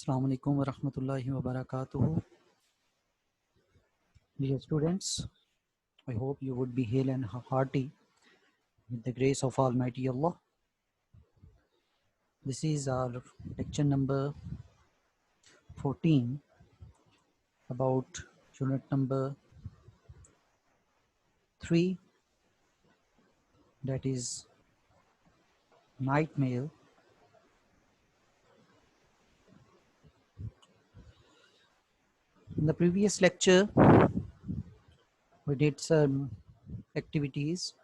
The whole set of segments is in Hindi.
Assalamu alaikum wa rahmatullahi wa barakatuhu. Dear students, I hope you would be hale and hearty with the grace of Almighty Allah. This is our lecture number 14 about unit number 3, that is night mail. In the previous lecture, we did some activities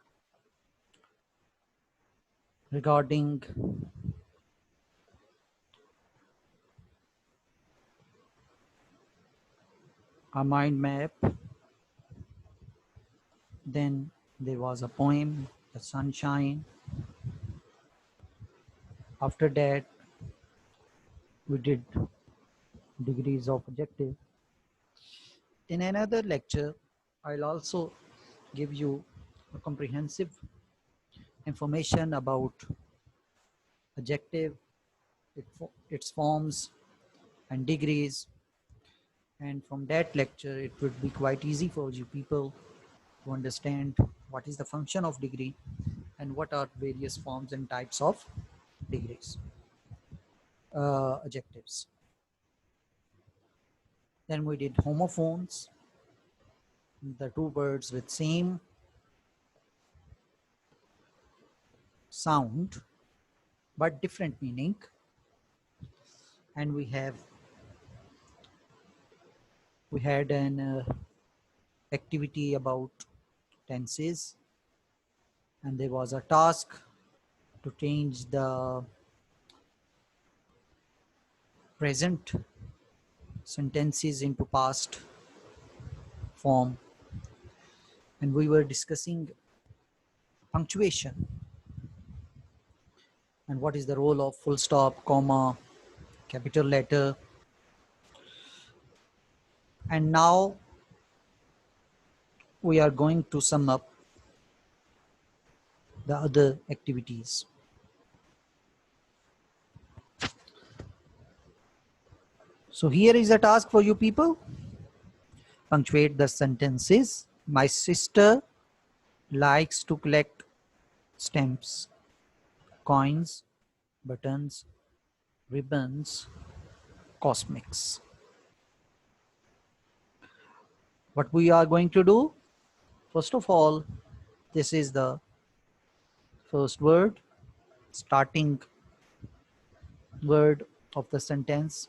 regarding a mind map. Then there was a poem, The Sunshine. After that, we did degrees of adjective. In another lecture, I'll also give you a comprehensive information about adjective, its forms and degrees. And from that lecture, it would be quite easy for you people to understand what is the function of degree and what are various forms and types of degrees, adjectives. Then we did homophones, the two words with same sound but different meaning. And we had an activity about tenses, and there was a task to change the present sentences into past form, and we were discussing punctuation and what is the role of full stop, comma, capital letter. And now we are going to sum up the other activities. So here is a task for you people. Punctuate the sentences. My sister likes to collect stamps, coins, buttons, ribbons, cosmics. What we are going to do, first of all, this is the first word, starting word of the sentence.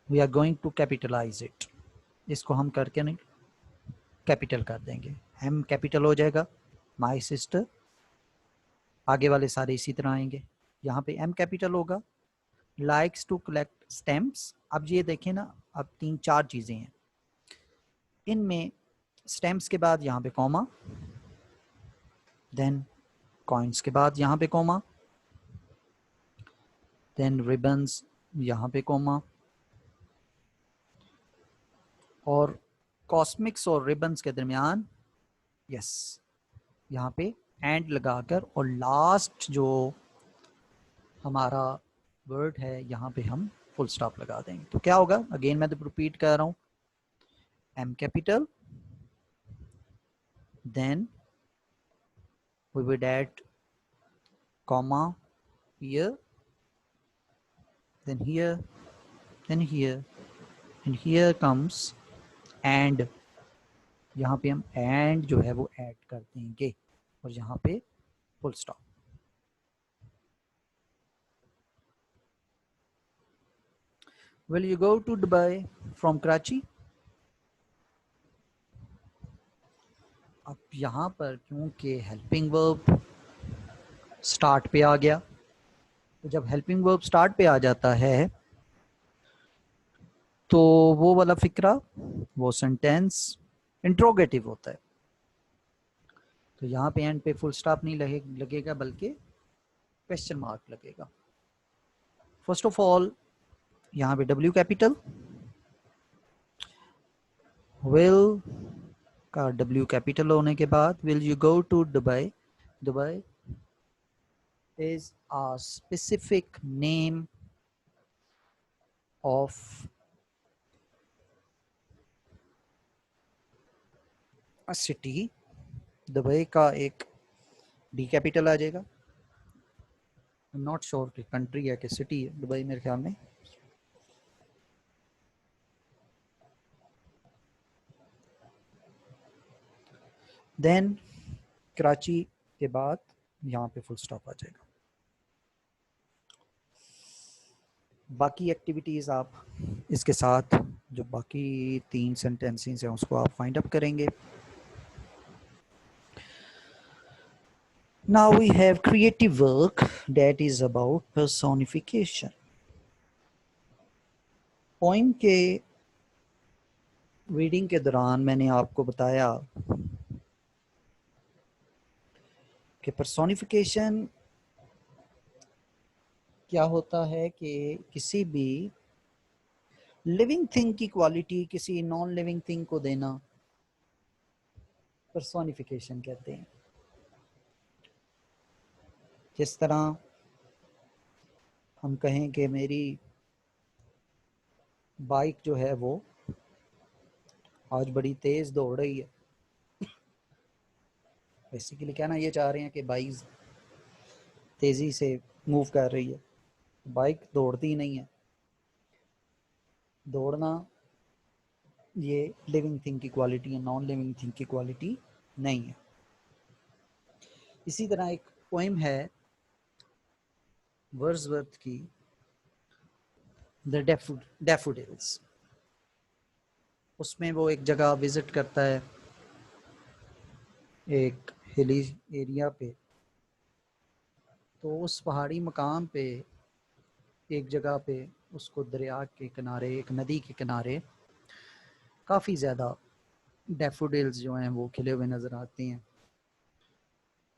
We are going to capitalize it. इसको हम करके नहीं कैपिटल कर देंगे. M कैपिटल हो जाएगा, my sister. आगे वाले सारे इसी तरह आएंगे. यहाँ पे M कैपिटल होगा. Likes to collect stamps. अब ये देखें ना, अब 3-4 चीजें हैं. इनमें स्टैम्प्स के बाद यहाँ पे कॉमा, देन कॉइन्स के बाद यहाँ पे कॉमा, देन रिबन्स यहाँ पे कॉमा, और कॉस्मिक्स और रिबन्स के दरमियान यस यहाँ पे एंड लगाकर, और लास्ट जो हमारा वर्ड है यहाँ पे हम फुल स्टॉप लगा देंगे. तो क्या होगा, अगेन मैं तो रिपीट कर रहा हूँ, M capital, then we would add comma here, then here, then here, and here comes and. यहाँ पे हम and जो है वो ऐड कर देंगे और यहाँ पे full stop. Will you go to Dubai from Karachi? अब यहाँ पर क्योंकि हेल्पिंग वर्ब स्टार्ट पे आ गया, तो जब हेल्पिंग वर्ब स्टार्ट पे आ जाता है तो वो वाला फिक्रा, वो सेंटेंस इंट्रोगेटिव होता है. तो यहाँ पे एंड पे फुल स्टॉप नहीं लगेगा बल्कि क्वेश्चन मार्क लगेगा. फर्स्ट ऑफ ऑल यहाँ पे W कैपिटल, विल का W कैपिटल होने के बाद will you go to Dubai. Dubai is a specific name of a city, Dubai का एक डी कैपिटल आ जाएगा। नॉट श्योर कि कंट्री है कि सिटी है दुबई, मेरे ख्याल में। देन कराची के बाद यहाँ पे फुल स्टॉप आ जाएगा। बाकी एक्टिविटीज़ आप इसके साथ जो बाकी 3 सेंटेंसेस हैं उसको आप फाइंड अप करेंगे। Now we have creative work that is about personification. Poem के रीडिंग के दौरान मैंने आपको बताया कि पर्सोनिफिकेशन क्या होता है कि किसी भी लिविंग थिंग की क्वालिटी किसी नॉन लिविंग थिंग को देना पर्सोनिफिकेशन कहते हैं। जिस तरह हम कहें कि मेरी बाइक जो है वो आज बड़ी तेज़ दौड़ रही है, बेसिकली कहना ये चाह रहे हैं कि बाइक तेज़ी से मूव कर रही है। बाइक दौड़ती नहीं है। दौड़ना ये लिविंग थिंग की क्वालिटी है, नॉन लिविंग थिंग की क्वालिटी नहीं है। इसी तरह एक पोइम है वर्ड्सवर्थ की, द डैफोडिल्स। उसमें वो एक जगह विजिट करता है, एक हिली एरिया पे। तो उस पहाड़ी मकाम पे एक जगह पे उसको दरिया के किनारे, एक नदी के किनारे काफ़ी ज़्यादा डैफोडिल्स जो हैं वो खिले हुए नज़र आते हैं।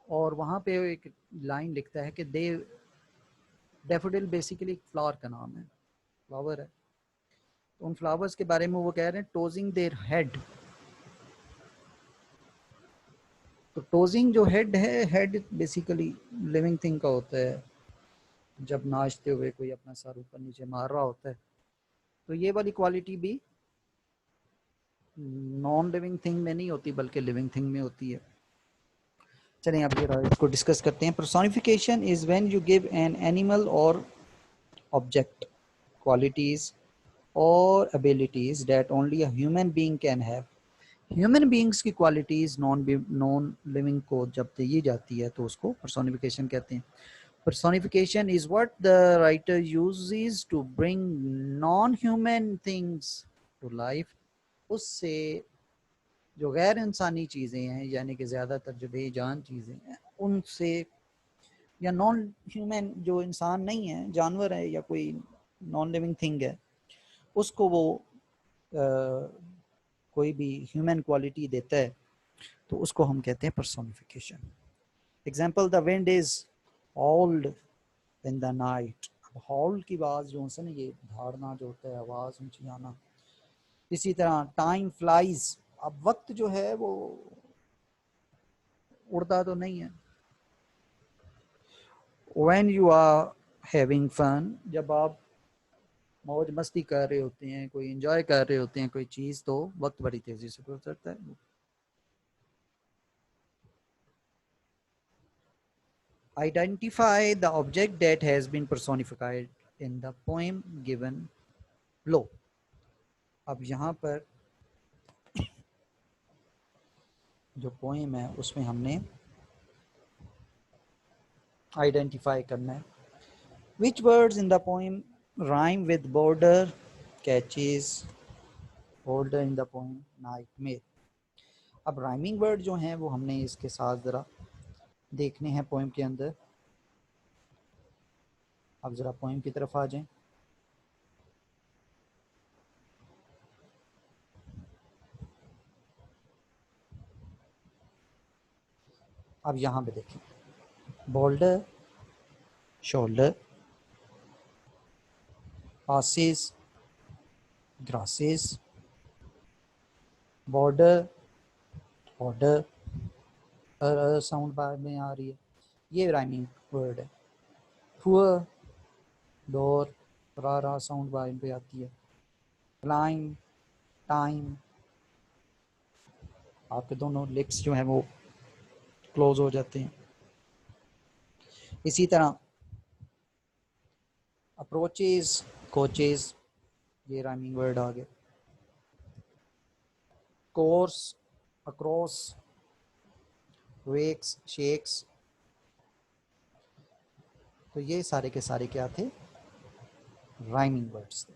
और वहाँ पे एक लाइन लिखता है कि डैफोडिल बेसिकली एक फ्लावर का नाम है, फ्लावर है। तो उन फ्लावर्स के बारे में वो कह रहे हैं टोजिंग देयर हेड। तो टोजिंग जो हेड है, हेड बेसिकली लिविंग थिंग का होता है। जब नाचते हुए कोई अपना सर ऊपर नीचे मार रहा होता है, तो ये वाली क्वालिटी भी नॉन लिविंग थिंग में नहीं होती बल्कि लिविंग थिंग में होती है। चलें अब जरा इसको डिस्कस करते हैं। Personification is when you give an animal और ऑब्जेक्ट क्वालिटीज और abilities that only a human being can have. Human beings की क्वालिटीज नॉन लिविंग को जब दी जाती है तो उसको पर्सोनिफिकेशन कहते हैं। Personification is what the writer uses to bring non-human things to life. उससे जो गैर इंसानी चीज़ें हैं, यानी कि ज़्यादातर जो बेजान चीज़ें हैं, उनसे, या नॉन ह्यूमन जो इंसान नहीं है, जानवर है या कोई नॉन लिविंग थिंग है, उसको वो कोई भी ह्यूमन क्वालिटी देता है तो उसको हम कहते हैं personification. Example, the wind is hold in the night. अब हॉल की आवाज़ जो है ना, ये धाड़ना जो होता है, आवाज़ ऊंची आना। इसी तरह टाइम फ्लाइज, अब वक्त जो है वो उड़ता तो नहीं है। When you are having fun, जब आप मौज मस्ती कर रहे होते हैं, कोई एंजॉय कर रहे होते हैं कोई चीज़, तो वक्त बड़ी तेज़ी से गुजरता है। Identify the object that has been personified in the poem given लो। अब यहाँ पर जो पोएम है उसमें हमने आइडेंटिफाई करना है। Which words in the poem rhyme with border, catches, border in the poem nightmare? अब राइमिंग वर्ड जो हैं वो हमने इसके साथ ज़रा देखने हैं पोएम के अंदर। अब ज़रा पोएम की तरफ आ जाएं। अब यहाँ पे देखें, boulder, shoulder, passes, grasses, border, order, sound बाद में आ रही है, ये राइमिंग वर्ड है। पुअर, डोर, रा रा साउंड बाइन पे आती है। क्लाइम, टाइम, आपके दोनों लिप्स जो हैं वो क्लोज हो जाते हैं। इसी तरह अप्रोचेज, कोचेज, ये राइमिंग वर्ड आ गए। कोर्स, अक्रॉस, वेक्स, शेक्स, तो ये सारे के सारे क्या थे, राइमिंग वर्ड्स थे।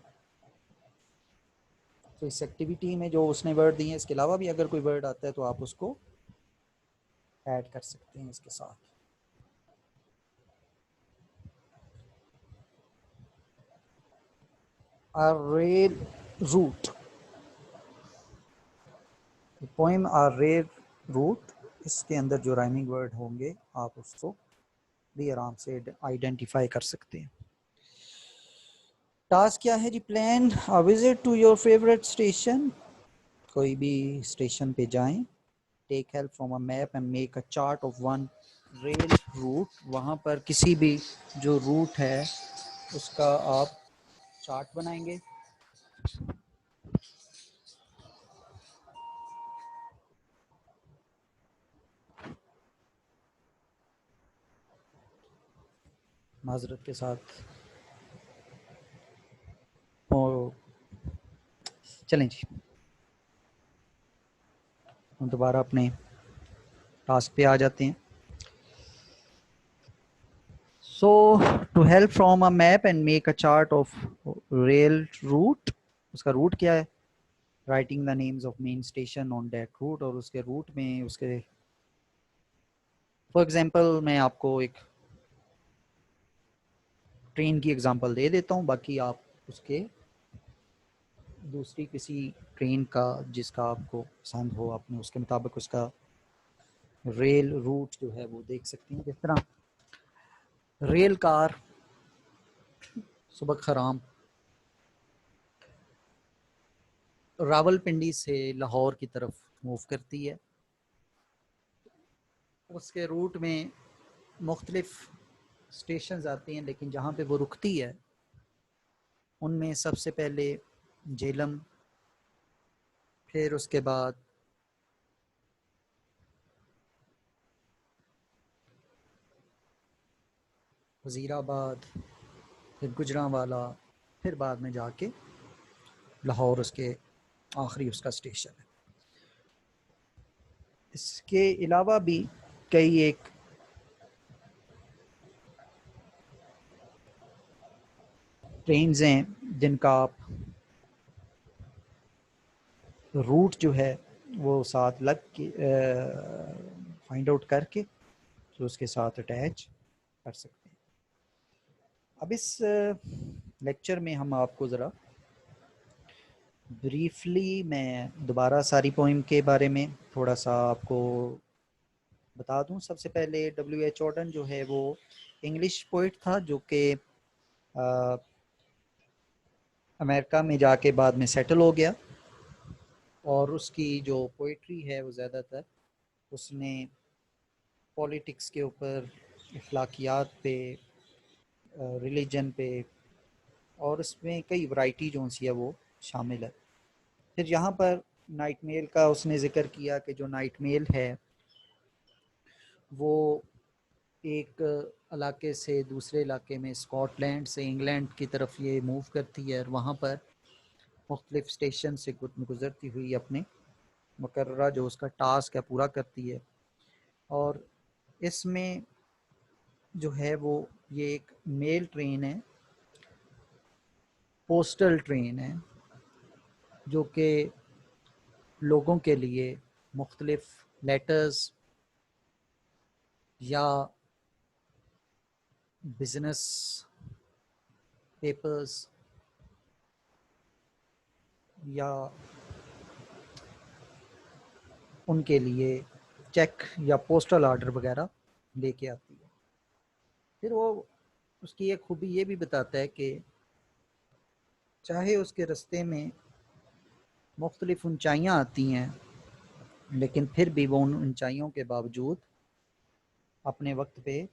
तो इस एक्टिविटी में जो उसने वर्ड दिए हैं, इसके अलावा भी अगर कोई वर्ड आता है तो आप उसको ऐड कर सकते हैं इसके साथ। A rail route, poem a rail route, इसके अंदर जो राइमिंग वर्ड होंगे आप उसको भी आराम से आइडेंटिफाई कर सकते हैं। टास्क क्या है जी, plan a visit to your favourite station, कोई भी स्टेशन पे जाएं, take help from a map and make a chart of one rail route, वहाँ पर किसी भी जो रूट है उसका आप चार्ट बनाएंगे। माजरत के साथ चलें जी, हम दोबारा अपने टास्क पे आ जाते हैं। So to help from a map and make a chart of rail route, उसका रूट क्या है, writing the names of main station on that route, और उसके रूट में उसके, फॉर एग्जांपल मैं आपको एक ट्रेन की एग्जांपल दे देता हूँ, बाकी आप उसके दूसरी किसी ट्रेन का जिसका आपको पसंद हो, आपने उसके मुताबिक उसका रेल रूट जो है वो देख सकते हैं। जिस तरह रेल कार सुबह खराम रावलपिंडी से लाहौर की तरफ मूव करती है, उसके रूट में मुख्तलिफ स्टेशन आती हैं, लेकिन जहाँ पे वो रुकती है उनमें सबसे पहले झेलम, फिर उसके बाद वज़ीराबाद, फिर गुजरांवाला, फिर बाद में जाके लाहौर उसके आखिरी उसका स्टेशन है। इसके अलावा भी कई एक ट्रेन्स हैं जिनका आप रूट जो है वो साथ लग के फाइंड आउट करके तो उसके साथ अटैच कर सकते हैं। अब इस लेक्चर में हम आपको ज़रा ब्रीफली मैं दोबारा सारी पोइम के बारे में थोड़ा सा आपको बता दूं। सबसे पहले W.H. ऑर्डन जो है वो इंग्लिश पोइट था, जो कि अमेरिका में जाके बाद में सेटल हो गया, और उसकी जो पोइट्री है वो ज़्यादातर उसने पॉलिटिक्स के ऊपर, अखलाकियात पे, रिलीजन पे, और उसमें कई वैरायटी जो सी है वो शामिल है। फिर यहाँ पर नाइट मेल का उसने ज़िक्र किया कि जो नाइट मेल है वो एक इलाके से दूसरे इलाके में, स्कॉटलैंड से इंग्लैंड की तरफ ये मूव करती है, और वहाँ पर मुख्तलिफ स्टेशन से गुज़रती हुई अपने मुकर्ररा जो उसका टास्क है पूरा करती है। और इसमें जो है वो ये एक मेल ट्रेन है, पोस्टल ट्रेन है, जो कि लोगों के लिए मुख्तलिफ लेटर्स या बिजनेस पेपर्स या उनके लिए चेक या पोस्टल ऑर्डर वगैरह लेके आती है। फिर वो उसकी एक खूबी ये भी बताता है कि चाहे उसके रास्ते में मुख्तलिफ ऊंचाइयाँ आती हैं, लेकिन फिर भी वो उन ऊंचाइयों के बावजूद अपने वक्त पे,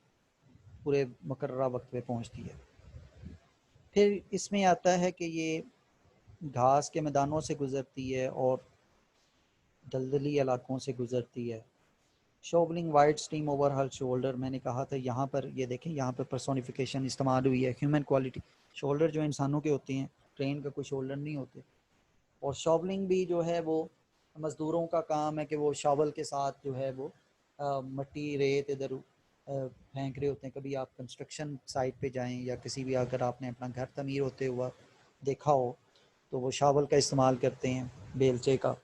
पूरे मुकर्ररा वक्त पे पहुंचती है। फिर इसमें आता है कि ये घास के मैदानों से गुजरती है और दलदली इलाकों से गुजरती है। Shovelling white steam over her shoulder, मैंने कहा था यहाँ पर, ये देखें यहाँ पर पर्सोनिफिकेशन इस्तेमाल हुई है, ह्यूमन क्वालिटी। शोल्डर जो इंसानों के होते हैं, ट्रेन का कोई शोल्डर नहीं होते। और शॉवलिंग भी जो है वो मज़दूरों का काम है कि वो शावल के साथ जो है वो मट्टी रेत इधर फेंक रहे होते हैं। कभी आप कंस्ट्रक्शन साइट पे जाएं या किसी भी, अगर आपने अपना घर तमीर होते हुआ देखा हो, तो वो शावल का इस्तेमाल करते हैं, बेलचे का।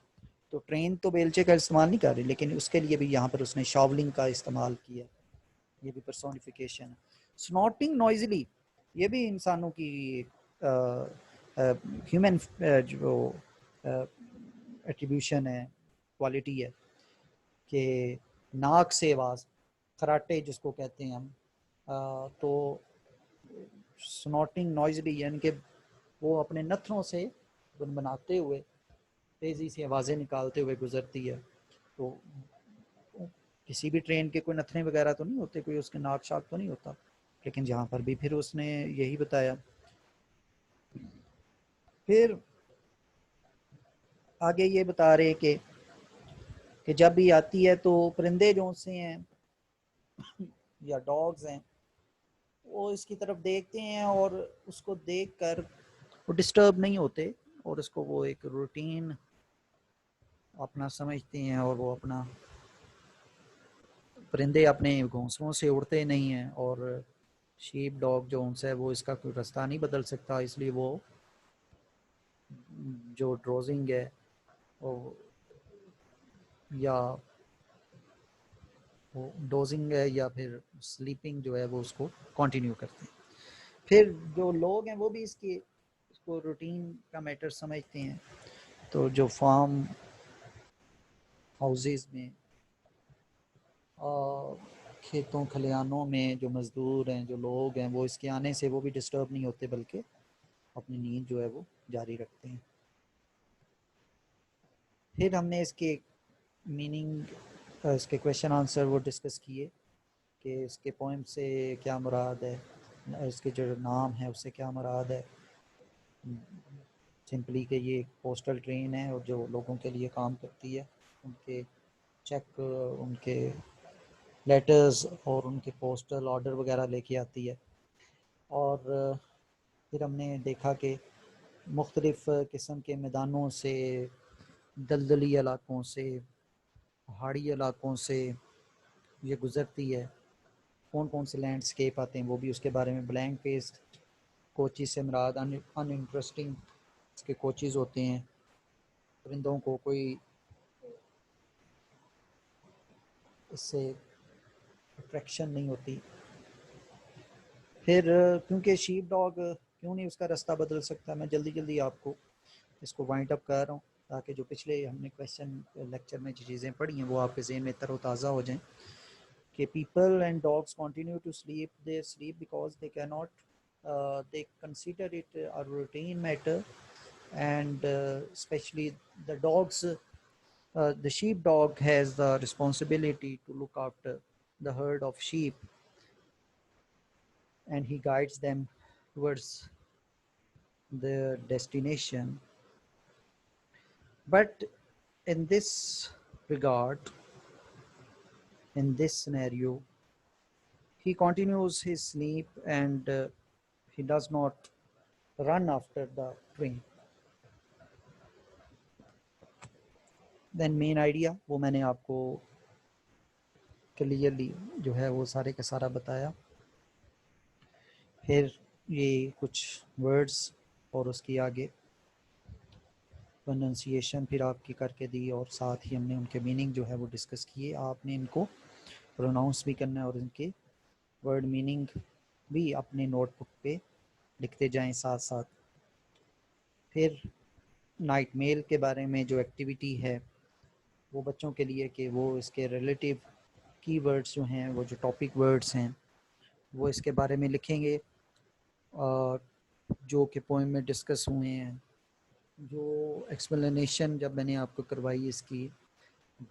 तो ट्रेन तो बेलचे का इस्तेमाल नहीं कर रही, लेकिन उसके लिए भी यहाँ पर उसने शॉवलिंग का इस्तेमाल किया। ये भी पर्सोनिफिकेशन है। स्नॉटिंग नॉइजली, ये भी इंसानों की ह्यूमन जो एट्रीब्यूशन है, क्वालिटी है कि नाक से आवाज़, खराटे जिसको कहते हैं हम। तो स्नॉटिंग नॉइजली यानी कि वो अपने नथनों से गुनगुनाते हुए, तेज़ी से आवाज़ें निकालते हुए गुजरती है। तो किसी भी ट्रेन के कोई नथने वगैरह तो नहीं होते, कोई उसके नाक शाक तो नहीं होता, लेकिन यहाँ पर भी फिर उसने यही बताया। फिर आगे ये बता रहे कि जब भी आती है तो परिंदे जो से हैं या डॉग्स हैं, वो इसकी तरफ देखते हैं और उसको देखकर वो डिस्टर्ब नहीं होते, और उसको वो एक रूटीन अपना समझते हैं, और वो अपना, परिंदे अपने घोंसलों से उड़ते नहीं हैं, और शीप डॉग जो उनसे है वो इसका कोई रास्ता नहीं बदल सकता, इसलिए वो जो ड्रोजिंग है वो, या वो डोजिंग है या फिर स्लीपिंग जो है वो उसको कंटिन्यू करते हैं। फिर जो लोग हैं वो भी इसको रूटीन का मैटर समझते हैं। तो जो फार्म हाउसेस में, खेतों खलिहानों में जो मज़दूर हैं, जो लोग हैं, वो इसके आने से वो भी डिस्टर्ब नहीं होते, बल्कि अपनी नींद जो है वो जारी रखते हैं। फिर हमने इसके मीनिंग, इसके क्वेश्चन आंसर वो डिस्कस किए कि इसके पोइम से क्या मुराद है, इसके जो नाम है उससे क्या मुराद है। सिंपली कि ये एक पोस्टल ट्रेन है और जो लोगों के लिए काम करती है, उनके चेक, उनके लेटर्स और उनके पोस्टल ऑर्डर वगैरह लेके आती है। और फिर हमने देखा कि मुख्तलिफ़ किस्म के मैदानों से, दलदली इलाकों से, पहाड़ी इलाकों से ये गुज़रती है। कौन कौन से लैंडस्केप आते हैं वो भी उसके बारे में। ब्लैंक फेस कोचीज़ से मुराद अनइंटरेस्टिंग इसके कोचीज़ होते हैं, परिंदों को कोई इससे अट्रैक्शन नहीं होती। फिर क्योंकि शीप डॉग क्यों नहीं उसका रास्ता बदल सकता, मैं जल्दी जल्दी आपको इसको वाइंड अप कर रहा हूँ, ताकि जो पिछले हमने क्वेश्चन लेक्चर में जो चीज़ें पढ़ी हैं वो आपके ज़हन में तरोताज़ा हो जाएं। कि people and dogs continue to sleep, they sleep because they cannot, they consider it a routine matter, and especially the dogs, the sheep dog has the responsibility to look after the herd of sheep, and he guides them towards their destination. But in this regard, in this scenario, he continues his sleep, and he does not run after the train. Then main idea वो मैंने आपको क्लियरली जो है वो सारे का सारा बताया। फिर ये कुछ वर्ड्स और उसकी आगे प्रोनाउंसिएशन फिर आपकी करके दी, और साथ ही हमने उनके मीनिंग जो है वो डिस्कस किए। आपने इनको प्रोनाउंस भी करना है और इनके वर्ड मीनिंग भी अपने नोटबुक पे लिखते जाएं साथ साथ। फिर नाइट मेल के बारे में जो एक्टिविटी है वो बच्चों के लिए कि वो इसके रिलेटिव कीवर्ड्स जो हैं, वो जो टॉपिक वर्ड्स हैं वो इसके बारे में लिखेंगे, और जो कि पोएम में डिस्कस हुए हैं। जो एक्सप्लेनेशन जब मैंने आपको करवाई इसकी,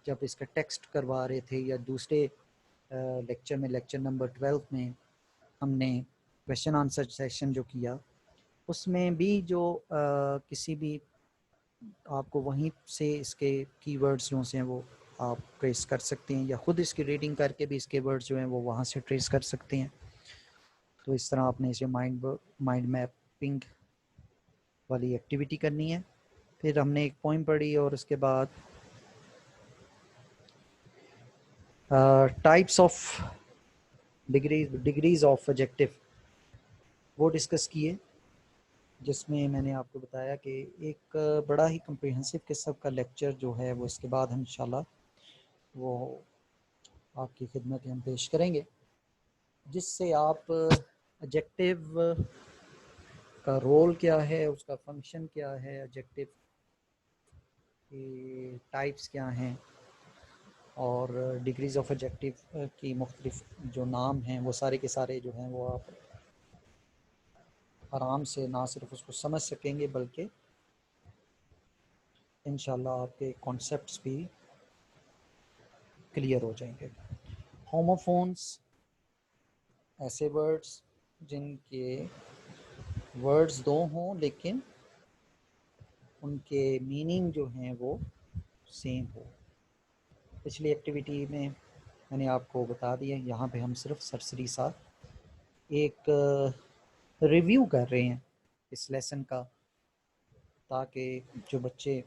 जब इसका टेक्स्ट करवा रहे थे या दूसरे लेक्चर में, लेक्चर नंबर 12 में, हमने क्वेश्चन आंसर सेशन जो किया उसमें भी जो किसी भी आपको वहीं से इसके कीवर्ड्स जो हैं वो आप ट्रेस कर सकते हैं, या ख़ुद इसकी रीडिंग करके भी इसके वर्ड्स जो हैं वो वहाँ से ट्रेस कर सकते हैं। तो इस तरह आपने इसे माइंड मैपिंग वाली एक्टिविटी करनी है। फिर हमने एक पोइम पढ़ी और उसके बाद types of degrees of adjective वो डिस्कस किए, जिसमें मैंने आपको बताया कि एक बड़ा ही कम्प्रिहेंसिव किस्म का लेक्चर जो है वो इसके बाद हम इंशाल्लाह वो आपकी खिदमत में हम पेश करेंगे, जिससे आप एडजेक्टिव का रोल क्या है, उसका फंक्शन क्या है, एडजेक्टिव की टाइप्स क्या हैं, और डिग्रीज ऑफ एडजेक्टिव की मुख्तलिफ जो नाम हैं वो सारे के सारे जो हैं वो आप आराम से ना सिर्फ उसको समझ सकेंगे बल्कि इंशाल्लाह आपके कॉन्सेप्ट्स भी क्लियर हो जाएंगे। होमोफोन्स ऐसे वर्ड्स जिनके वर्ड्स दो हों लेकिन उनके मीनिंग जो हैं वो सेम हो। पिछली एक्टिविटी में मैंने आपको बता दिया, यहाँ पे हम सिर्फ सरसरी सा एक रिव्यू कर रहे हैं इस लेसन का, ताकि जो बच्चे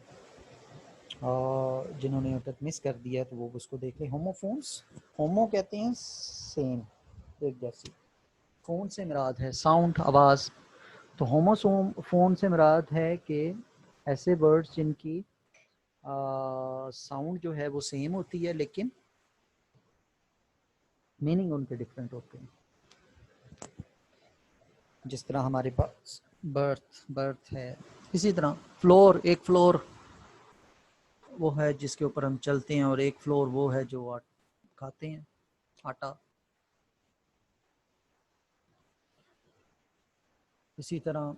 जिन्होंने अब तक मिस कर दिया तो वो उसको देख लें। होमोफोन्स, होमो कहते हैं सेम, एक जैसी, फोन से मुराद है साउंड, आवाज़। तो होमोफोन से मुराद है कि ऐसे वर्ड्स जिनकी साउंड जो है वो सेम होती है लेकिन मीनिंग उनके डिफरेंट होते हैं। जिस तरह हमारे पास बर्थ है, इसी तरह फ्लोर, एक फ्लोर वो है जिसके ऊपर हम चलते हैं, और एक फ्लोर वो है जो खाते हैं आटा। इसी तरह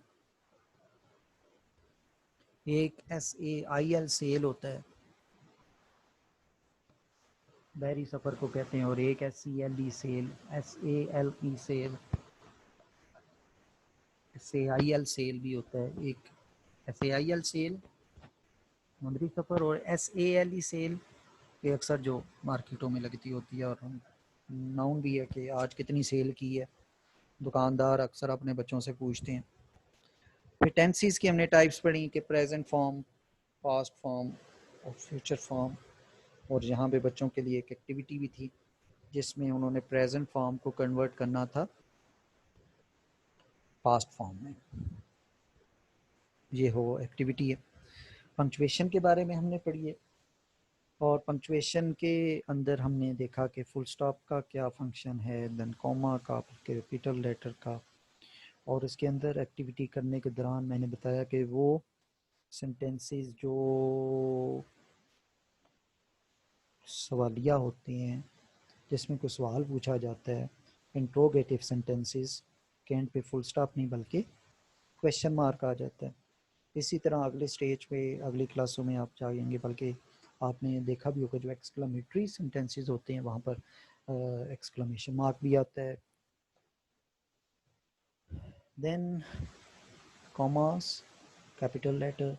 एक SAIL सेल होता है, बहरी सफ़र को कहते हैं, और एक SELE cell, SALE sale, SAIL sail भी होता है। एक SAIL सेल समुद्री सफ़र, और SALE सेल ये अक्सर जो मार्केटों में लगती होती है, और हम नाउन भी है कि आज कितनी सेल की है, दुकानदार अक्सर अपने बच्चों से पूछते हैं। फिर टेंसेस की हमने टाइप्स पढ़ी कि प्रेजेंट फॉर्म, पास्ट फॉर्म और फ्यूचर फॉर्म। और यहाँ पे बच्चों के लिए एक एक्टिविटी भी थी जिसमें उन्होंने प्रेजेंट फॉर्म को कन्वर्ट करना था पास्ट फॉर्म में। ये हो एक्टिविटी है। पंक्चुएशन के बारे में हमने पढ़ी है, और पंक्चुएशन के अंदर हमने देखा कि फुल स्टॉप का क्या फंक्शन है, देन कॉमा का, कैपिटल लेटर का। और इसके अंदर एक्टिविटी करने के दौरान मैंने बताया कि वो सेंटेंसेस जो सवालिया होते हैं, जिसमें कोई सवाल पूछा जाता है, इंट्रोगेटिव सेंटेंसेस के एंड पे फुल स्टॉप नहीं बल्कि क्वेश्चन मार्क आ जाता है। इसी तरह अगले स्टेज पे अगली क्लासों में आप जाएंगे, बल्कि आपने देखा भी होगा जो एक्सक्लेमेटरी सेंटेंसेस होते हैं वहाँ पर एक्सक्लेमेशन मार्क भी आता है। Then commas, capital letter.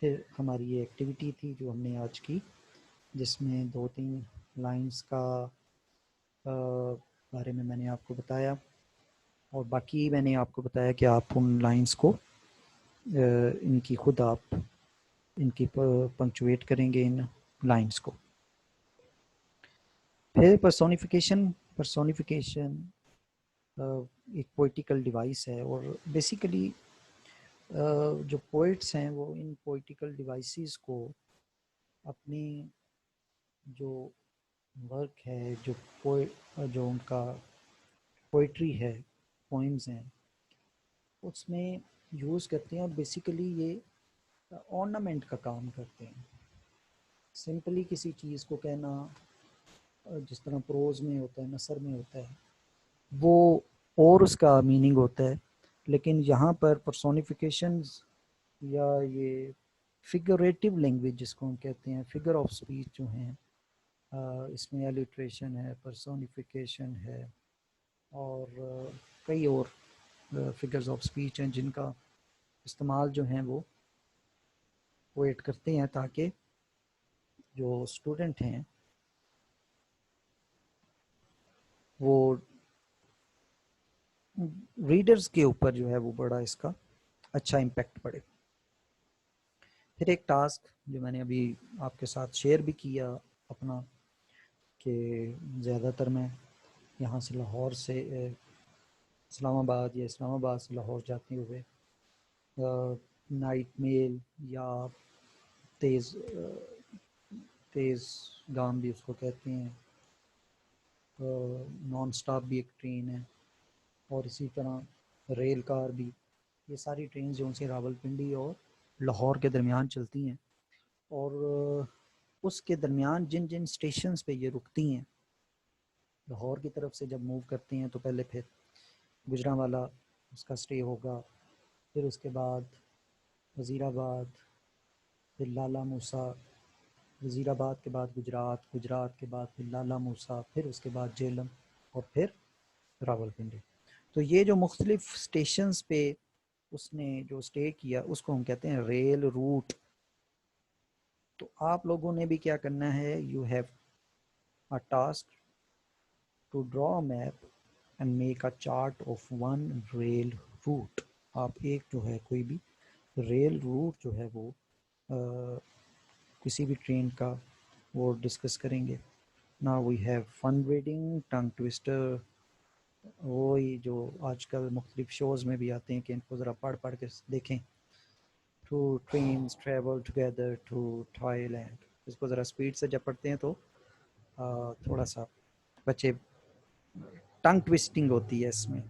फिर हमारी ये एक्टिविटी थी जो हमने आज की, जिसमें 2-3 लाइंस का बारे में मैंने आपको बताया, और बाकी मैंने आपको बताया कि आप उन लाइंस को इनकी खुद आप इनकी पंक्चुएट करेंगे इन लाइंस को। फिर पर्सोनिफिकेशन एक पोइटिकल डिवाइस है, और बेसिकली जो पोइट्स हैं वो इन पोइटिकल डिवाइसेस को अपनी जो वर्क है, जो उनका पोइट्री है, पोइम्स हैं, उसमें यूज़ करते हैं। और बेसिकली ये ऑर्नामेंट का काम करते हैं। सिंपली किसी चीज़ को कहना, जिस तरह प्रोज में होता है, नसर में होता है, वो और उसका मीनिंग होता है। लेकिन यहाँ पर पर्सोनिफिकेशंस या ये फिगरेटिव लैंग्वेज जिसको हम कहते हैं, फिगर ऑफ स्पीच जो हैं, इसमें एलिट्रेशन है, पर्सोनिफिकेशन है, और कई और फिगर्स ऑफ स्पीच हैं जिनका इस्तेमाल जो हैं वो ऐड करते हैं ताकि जो स्टूडेंट हैं वो रीडर्स के ऊपर जो है वो बड़ा इसका अच्छा इम्पैक्ट पड़े। फिर एक टास्क जो मैंने अभी आपके साथ शेयर भी किया अपना, कि ज़्यादातर मैं यहाँ से लाहौर से इस्लामाबाद या इस्लामाबाद से लाहौर जाते हुए नाइट मेल या तेज़ तेज़ गाम भी उसको कहते हैं, नॉन स्टॉप भी एक ट्रेन है, और इसी तरह रेल कार भी, ये सारी ट्रेन जो उनसे रावलपिंडी और लाहौर के दरमियान चलती हैं। और उसके दरमियान जिन जिन स्टेशंस पे ये रुकती हैं, लाहौर की तरफ से जब मूव करती हैं तो पहले फिर गुजरांवाला उसका स्टे होगा, फिर उसके बाद वज़ीराबाद, फिर लाला मूसा, वज़ीराबाद के बाद गुजरात, गुजरात के बाद फिर लाला मूसा, फिर उसके बाद जेलम और फिर रावलपिंडी। तो ये जो मुख्तलिफ स्टेशंस पे उसने जो स्टे किया उसको हम कहते हैं रेल रूट। तो आप लोगों ने भी क्या करना है, you have a task to draw a map and make a chart of one rail route. आप एक जो है कोई भी रेल रूट जो है वो किसी भी ट्रेन का वो डिस्कस करेंगे। Now we have fun reading, tongue twister, वही जो आजकल मुख्तलिफ शोज़ में भी आते हैं कि इनको ज़रा पढ़ पढ़ के देखें। Two trains travel together to Thailand, इसको ज़रा स्पीड से जब पढ़ते हैं तो थोड़ा सा बच्चे टंग ट्विस्टिंग होती है इसमें।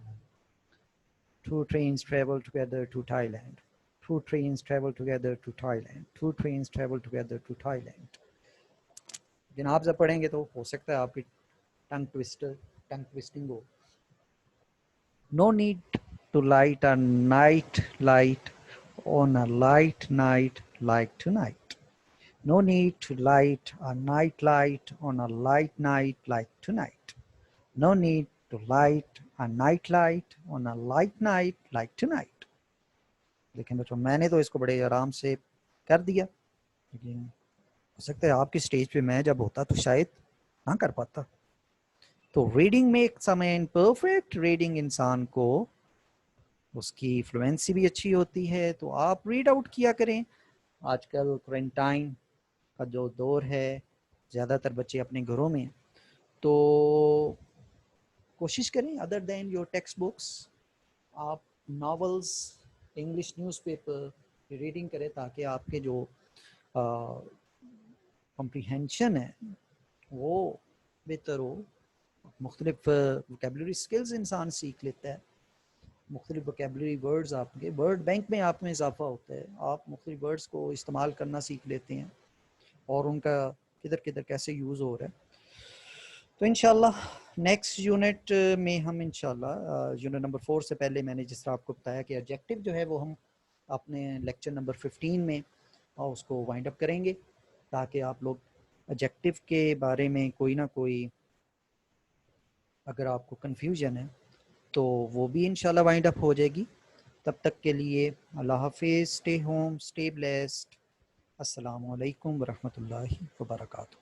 Two trains travel together to Thailand, two trains travel together to Thailand, two trains travel together to Thailand. लेकिन आप जब पढ़ेंगे तो हो सकता है आपकी टंग ट्विस्टिंग हो। No need to light a night light on a light night like tonight. No need to light a night light on a light night like tonight. No need to light a night light on a light night like tonight. लेकिन बच्चों मैंने तो इसको बड़े आराम से कर दिया, लेकिन हो सकता है आपकी स्टेज पे मैं जब होता तो शायद ना कर पाता। तो reading makes a man perfect, reading इंसान को उसकी फ्लुएंसी भी अच्छी होती है। तो आप रीड आउट किया करें। आजकल क्वारंटाइन का जो दौर है, ज़्यादातर बच्चे अपने घरों में, तो कोशिश करें other than your text books आप नॉवेल्स, इंग्लिश न्यूज़पेपर रीडिंग करें ताकि आपके जो कॉम्प्रिहेंशन है वो बेहतर हो। मुख्तलिफ वोकेबलरी स्किल्स इंसान सीख लेता है, मुख्तलिफ वोकेबलरी वर्ड्स, आपके वर्ड बैंक में आप में इजाफा होता है, आप मुख्तलिफ वर्ड्स को इस्तेमाल करना सीख लेते हैं और उनका किधर किधर कैसे यूज़ हो रहा है। तो इंशाल्लाह नेक्स्ट यूनिट में हम इंशाल्लाह यूनिट नंबर 4 से पहले मैंने जिस तरह आपको बताया कि ऑब्जेक्टिव जो है वो हम अपने लेक्चर नंबर 15 में उसको वाइंड अप करेंगे, ताकि आप लोग ऑब्जेक्टिव के बारे में कोई ना कोई अगर आपको कन्फ्यूजन है तो वो भी इंशाल्लाह वाइंड अप हो जाएगी। तब तक के लिए अल्लाह हाफिज़, स्टे होम, स्टे ब्लेस्ड, अस्सलामु अलैकुम वरहमतुल्लाहि वबरकातुहू।